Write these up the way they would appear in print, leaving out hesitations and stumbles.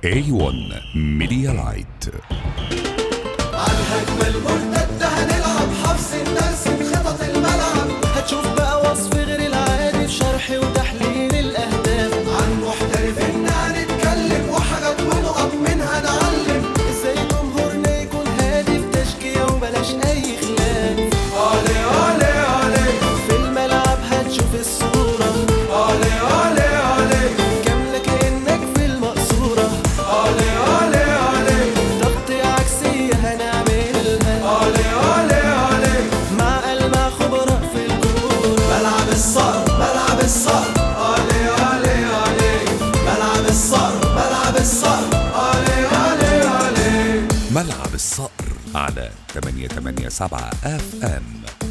A1 ميديا لايت. عالهجمة المرتدة هنلعب حفظ الدرس خطط الملعب، هتشوف بقى وصف غير العادي في شرح وتحليل الأهداف، عن محترفين هنتكلم وحاجات ونقط منها نعلم، ازاي جمهورنا يكون هادي في تشجيع وبلاش أي خلاف. علي علي علي في الملعب هتشوف الصورة، علي علي علي كاملة كأنك في المقصورة، علي علي علي تغطية عكسية هنعملها، علي علي علي مع خبراء في الكورة. ملعب الصقر ملعب الصقر، علي علي علي ملعب الصقر ملعب الصقر، علي علي علي ملعب الصقر على 887 FM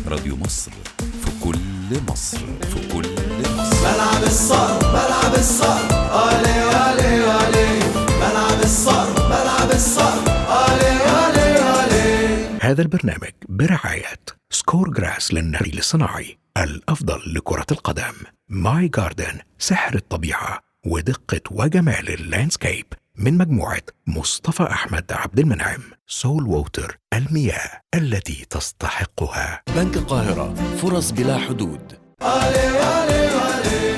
راديو مصر، في كل مصر، في كل مصر. ملعب الصقر ملعب الصقر، علي علي علي ملعب الصقر ملعب الصقر، علي علي علي. هذا البرنامج برعاية سكور جراس للنخيل الصناعي، الأفضل لكرة القدم. ماي جاردن، سحر الطبيعة ودقة وجمال اللاندسكيب، من مجموعة مصطفى أحمد عبد المنعم. سول ووتر، المياه التي تستحقها. بنك القاهرة، فرص بلا حدود. علي علي علي.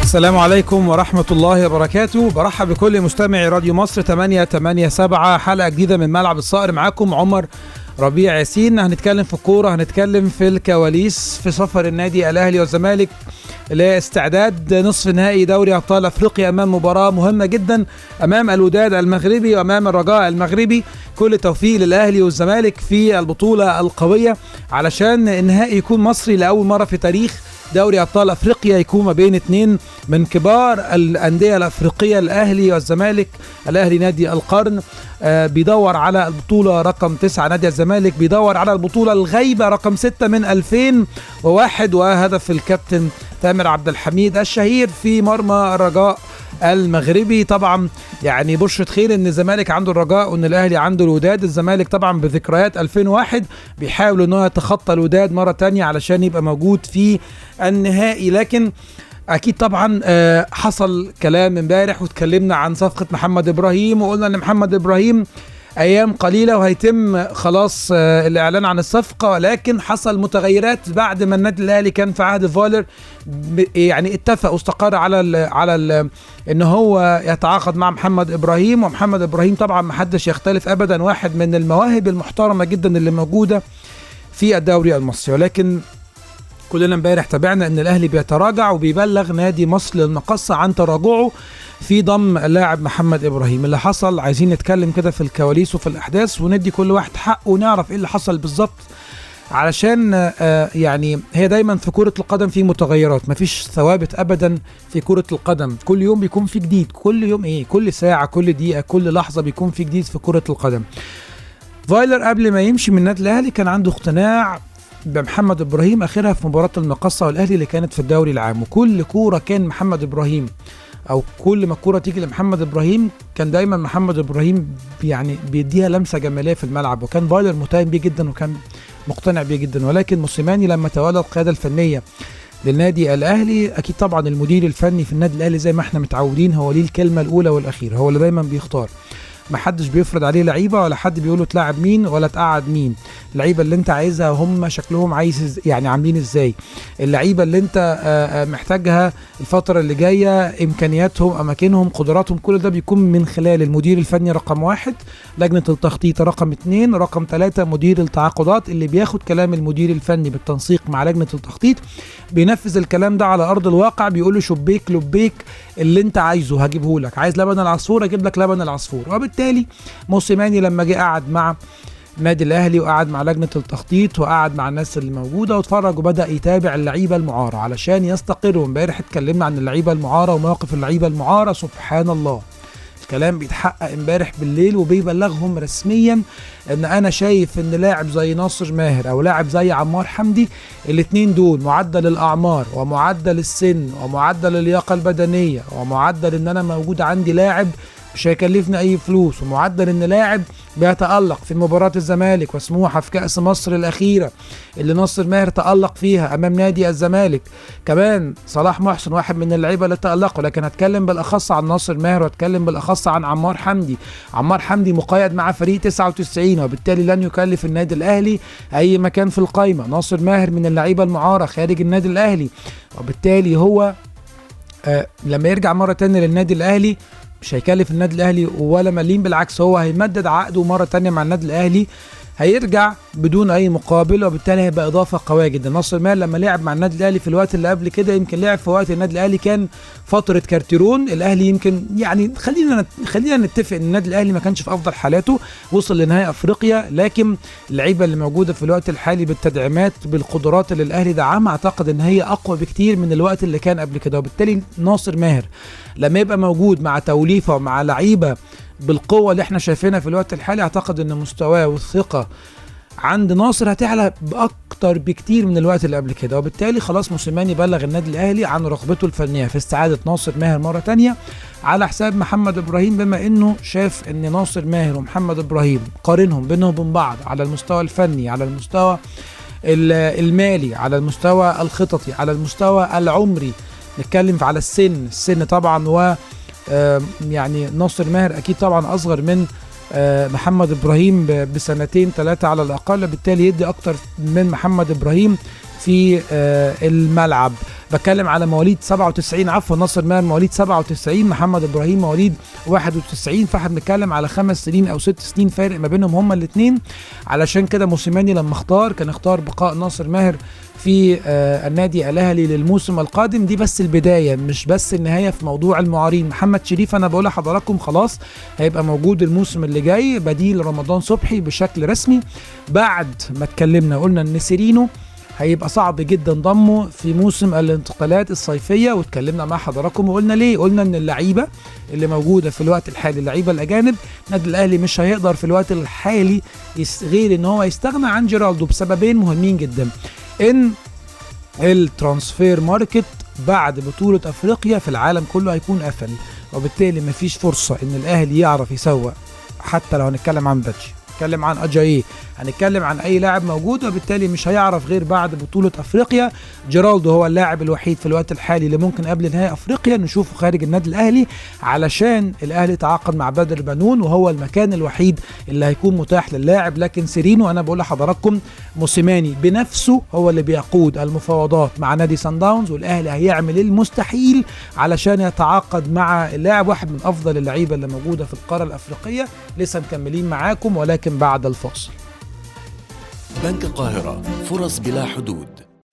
السلام عليكم ورحمة الله وبركاته. برحب بكل مستمعي راديو مصر 887، حلقة جديدة من ملعب الصقر. معاكم عمر ربيع ياسين. هنتكلم في الكورة، هنتكلم في الكواليس في سفر النادي الأهلي والزمالك لاستعداد نصف نهائي دوري أبطال أفريقيا أمام مباراة مهمة جدا أمام الوداد المغربي وأمام الرجاء المغربي. كل التوفيق للأهلي والزمالك في البطولة القوية علشان النهائي يكون مصري لأول مرة في تاريخ دوري أبطال أفريقيا، يكون ما بين اثنين من كبار الأندية الأفريقية، الأهلي والزمالك. الأهلي نادي القرن بيدور على البطولة رقم 9، نادي الزمالك بيدور على البطولة الغايبة رقم 6 من 2001، وهدف الكابتن تامر عبد الحميد الشهير في مرمى الرجاء المغربي. طبعا يعني بشرة خير ان الزمالك عنده الرجاء وان الاهلي عنده الوداد. الزمالك طبعا بذكريات 2001 بيحاول انه يتخطى الوداد مرة تانية علشان يبقى موجود في النهائي، لكن اكيد طبعا حصل كلام امبارح واتكلمنا عن صفقة محمد ابراهيم، وقلنا ان محمد ابراهيم ايام قليلة وهيتم خلاص الاعلان عن الصفقة، ولكن حصل متغيرات بعد ما النادي الاهلي كان في عهد فايلر يعني اتفق واستقر على ان هو يتعاقد مع محمد ابراهيم. ومحمد ابراهيم طبعا محدش يختلف ابدا، واحد من المواهب المحترمة جدا اللي موجودة في الدوري المصري، ولكن كلنا امبارح تابعنا ان الاهلي بيتراجع وبيبلغ نادي مصر للمقصة عن تراجعه في ضم اللاعب محمد ابراهيم. اللي حصل عايزين نتكلم كده في الكواليس وفي الاحداث وندي كل واحد حقه ونعرف ايه اللي حصل بالظبط، علشان يعني هي دايما في كرة القدم في متغيرات، مفيش ثوابت ابدا في كرة القدم. كل يوم بيكون في جديد، كل يوم كل ساعة كل دقيقة كل لحظة بيكون في جديد في كرة القدم. فايلر قبل ما يمشي من النادي الاهلي كان عنده اقتناع بمحمد ابراهيم، اخرها في مباراة المقصة والاهلي اللي كانت في الدوري العام، وكل كورة كان محمد ابراهيم او كل ما الكوره تيجي لمحمد ابراهيم كان دايما محمد ابراهيم يعني بيديها لمسه جماليه في الملعب، وكان فايلر متهم بيه جدا وكان مقتنع بيه جدا. ولكن موسيماني لما تولى القياده الفنيه للنادي الاهلي، اكيد طبعا المدير الفني في النادي الاهلي زي ما احنا متعودين هو ليه الكلمه الاولى والاخيره، هو اللي دايما بيختار، ما حدش بيفرض عليه لعيبه ولا حد بيقول له تلعب مين ولا تقعد مين. اللعيبه اللي انت عايزها هم شكلهم عايز يعني عاملين ازاي، اللعيبه اللي انت محتاجها الفتره اللي جايه، امكانياتهم اماكنهم قدراتهم، كل ده بيكون من خلال المدير الفني رقم 1، لجنه التخطيط رقم 2، رقم 3 مدير التعاقدات اللي بياخد كلام المدير الفني بالتنسيق مع لجنه التخطيط، بينفذ الكلام ده على ارض الواقع، بيقول له شبيك لبيك اللي انت عايزه هجيبه لك، عايز لبن العصفور اجيب لك لبن العصفور. وبالتالي موسيماني لما جه قعد مع النادي الاهلي وقعد مع لجنه التخطيط وقعد مع الناس اللي موجوده واتفرج وبدا يتابع اللعيبه المعاره علشان يستقروا. امبارح اتكلمنا عن اللعيبه المعاره ومواقف اللعيبه المعاره، سبحان الله الكلام بيتحقق امبارح بالليل وبيبلغهم رسميا ان انا شايف ان لاعب زي ناصر ماهر او لاعب زي عمار حمدي، الاثنين دول معدل الاعمار ومعدل السن ومعدل اللياقه البدنيه ومعدل ان انا موجود عندي لاعب مش هيكلفني اي فلوس، ومعدل ان لاعب بيتألق في مباراة الزمالك وسموحة في كأس مصر الأخيرة اللي ناصر ماهر تألق فيها أمام نادي الزمالك. كمان صلاح محسن واحد من اللعيبة اللي تألقوا، لكن هتكلم بالأخص عن ناصر ماهر وهتكلم بالأخص عن عمار حمدي. عمار حمدي مقيد مع فريق 99 وبالتالي لن يكلف النادي الأهلي أي مكان في القائمة. ناصر ماهر من اللعيبة المعارة خارج النادي الأهلي، وبالتالي هو لما يرجع مرة تانية للنادي الأهلي مش هيكلف النادي الأهلي ولا مليم، بالعكس هو هيمدد عقده مرة تانية مع النادي الأهلي، هيرجع بدون أي مقابل، وبالتالي هيبقى إضافة قوية جدا. ناصر ماهر لما لعب مع النادي الأهلي في الوقت اللي قبل كده، يمكن لعب في وقت النادي الأهلي كان فترة كارتيرون، الأهلي يمكن يعني خلينا نتفق إن النادي الأهلي ما كانش في أفضل حالاته، وصل لنهائي أفريقيا، لكن اللعيبة اللي موجودة في الوقت الحالي بالتدعيمات بالقدرات اللي الأهلي دعمها أعتقد إن هي أقوى بكتير من الوقت اللي كان قبل كده. وبالتالي ناصر ماهر لما يبقى موجود مع توليفة ومع لعيبة بالقوة اللي احنا شايفينها في الوقت الحالي، أعتقد إن مستواه والثقة عند ناصر هتعلى بأكتر بكتير من الوقت اللي قبل كده. وبالتالي خلاص موسيماني بلغ النادي الأهلي عن رغبته الفنية في استعادة ناصر ماهر مرة تانية على حساب محمد إبراهيم، بما إنه شاف إن ناصر ماهر ومحمد إبراهيم قارنهم بينهم وبين بعض على المستوى الفني، على المستوى المالي، على المستوى الخططي، على المستوى العمري، نتكلم على السن طبعا، و يعني ناصر ماهر أكيد طبعا أصغر من محمد إبراهيم بسنتين 3 على الأقل، بالتالي يدي أكتر من محمد إبراهيم في الملعب. بتكلم على مواليد 97، عفوا ناصر ماهر مواليد 97، محمد إبراهيم مواليد 91، فاحنا بنتكلم على 5 سنين أو 6 سنين فارق ما بينهم هما الاثنين. علشان كده موسيماني لما اختار كان اختار بقاء ناصر ماهر في النادي الأهلي للموسم القادم. دي بس البداية مش بس النهاية في موضوع المعارين. محمد شريف أنا بقول لحضراتكم خلاص هيبقى موجود الموسم اللي جاي بديل رمضان صبحي بشكل رسمي. بعد ما اتكلمنا قلنا ان سيرينو هيبقى صعب جدا ضمه في موسم الانتقالات الصيفية، واتكلمنا مع حضراتكم وقلنا ليه. قلنا ان اللعيبة اللي موجودة في الوقت الحالي اللعيبة الأجانب، النادي الأهلي مش هيقدر في الوقت الحالي غير ان هو يستغنى عن جيرالدو بسببين مهمين جدا. ان الترانسفير ماركت بعد بطولة أفريقيا في العالم كله هيكون قفل، وبالتالي مفيش فرصة ان الأهلي يعرف يسوق. حتى لو هنتكلم عن باتشي، هنتكلم عن أجاييه، هنتكلم عن أي لاعب موجود، وبالتالي مش هيعرف غير بعد بطولة أفريقيا. جيرالدو هو اللاعب الوحيد في الوقت الحالي اللي ممكن قبل نهاية أفريقيا نشوفه خارج النادي الأهلي، علشان الأهلي تعاقد مع بدر بنون وهو المكان الوحيد اللي هيكون متاح للاعب. لكن سيرينو أنا بقول لحضراتكم موسيماني بنفسه هو اللي بيقود المفاوضات مع نادي سان داونز، والأهلي هيعمل المستحيل علشان يتعاقد مع اللاعب، واحد من أفضل اللعيبة اللي موجودة في القارة الأفريقية. لسه مكملين معاكم ولكن بعد الفاصل. بنك القاهرة، فرص بلا حدود.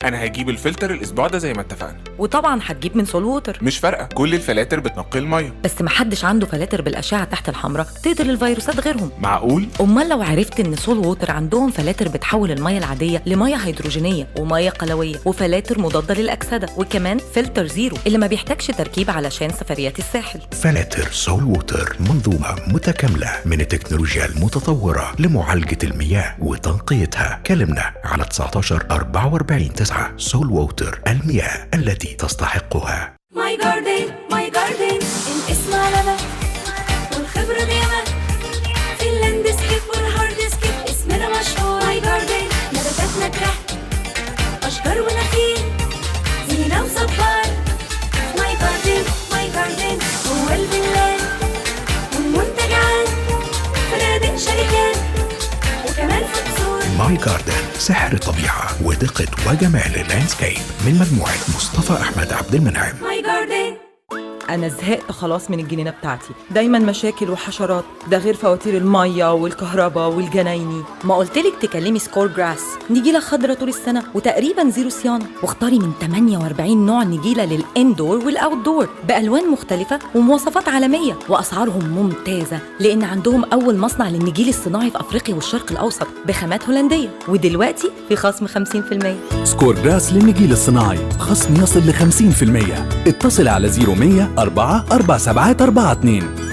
انا هجيب الفلتر الاسبوع ده زي ما اتفقنا. وطبعا هتجيب من سول ووتر. مش فارقه، كل الفلاتر بتنقي الميه. بس محدش عنده فلاتر بالاشعه تحت الحمراء تقتل الفيروسات غيرهم. معقول؟ امال لو عرفت ان سول ووتر عندهم فلاتر بتحول الميه العاديه لميه هيدروجينيه وميه قلويه وفلاتر مضاده للاكسده، وكمان فلتر زيرو اللي ما بيحتاجش تركيب علشان سفريات الساحل. فلاتر سول ووتر منظومة متكاملة من التكنولوجيا المتطورة لمعالجة المياه وتنقيتها. كلمنا على 19 44 9. سول ووتر، المياه التي تستحقها. ماي جاردن الاسم علامة والخبرة ديما في اللاندسكيب والهاردسكيب اسمنا مشهور. ماي جاردن نباتاتنا تحت أشجار ونخيل زينة وصبار. ماي جاردن هو الفيلات والمنتجعات فنادق شركات وكمان فطسور. ماي جاردن، سحر الطبيعة ودقة وجمال اللاندسكيب من مجموعة مصطفى أحمد عبد المنعم. ماي جاردن. أنا زهقت خلاص من الجنينة بتاعتي، دايما مشاكل وحشرات، ده غير فواتير المية والكهرباء والجنايني. ما قلتلك تكلمي سكور جراس، نجيلة خضرة طول السنة وتقريبا زيرو صيانة، واختاري من 48 نوع نجيلة للإندور والأوتدور بألوان مختلفة ومواصفات عالمية، وأسعارهم ممتازة لأن عندهم أول مصنع للنجيل الصناعي في أفريقيا والشرق الأوسط بخامات هولندية، ودلوقتي في خصم 50%. سكور جراس للنجيل الصناعي خصم يصل ل 50%. اتصل على 0100 4 4 7 4 2.